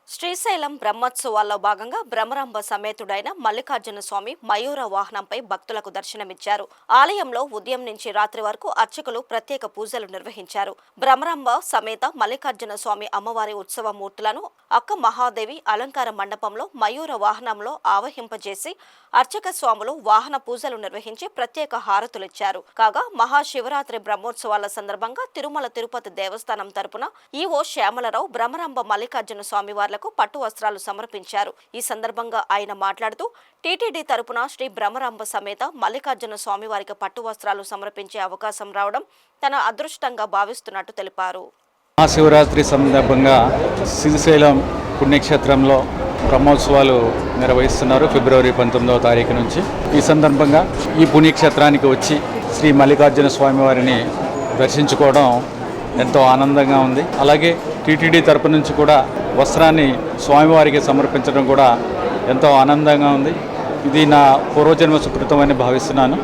శ్రీశైలం బ్రహ్మోత్సవాల్లో భాగంగా భ్రమరాంబ సమేతుడైన మల్లికార్జున స్వామి మయూర వాహనంపై భక్తులకు దర్శనమిచ్చారు. ఆలయంలో ఉదయం నుంచి రాత్రి వరకు అర్చకులు ప్రత్యేక పూజలు నిర్వహించారు. భ్రమరాంబ సమేత మల్లికార్జున స్వామి అమ్మవారి ఉత్సవ మూర్తులను అక్క మహాదేవి అలంకార మండపంలో మయూర వాహనంలో ఆవహింపజేసి అర్చక స్వాములు వాహన పూజలు నిర్వహించి ప్రత్యేక హారతులిచ్చారు. కాగా మహాశివరాత్రి బ్రహ్మోత్సవాల సందర్భంగా తిరుమల తిరుపతి దేవస్థానం తరపున ఈవో శ్యామలరావు భ్రమరాంబ మల్లికార్జున స్వామి వార్లకు పట్టు వస్త్రాలు సమర్పించారు. ఈ సందర్భంగా ఆయన మాట్లాడుతూ టీటీడీ తరపున శ్రీ భ్రమరాంబ సమేత మల్లికార్జున స్వామి వారికి పట్టు వస్త్రాలు సమర్పించే అవకాశం రావడం తన అదృష్టంగా భావిస్తున్నట్టు తెలిపారు. మహాశివరాత్రి సందర్భంగా శ్రీశైలం పుణ్యక్షేత్రంలో బ్రహ్మోత్సవాలు నిర్వహిస్తున్నారు. ఫిబ్రవరి 19వ తారీఖు నుంచి. ఈ సందర్భంగా ఈ పుణ్యక్షేత్రానికి వచ్చి శ్రీ మల్లికార్జున స్వామి వారిని దర్శించుకోవడం ఎంతో ఆనందంగా ఉంది. అలాగే టీటీడీ తరపు నుంచి కూడా వస్త్రాన్ని స్వామివారికి సమర్పించడం కూడా ఎంతో ఆనందంగా ఉంది. ఇది నా పూర్వజన్మ సుకృతం అని భావిస్తున్నాను.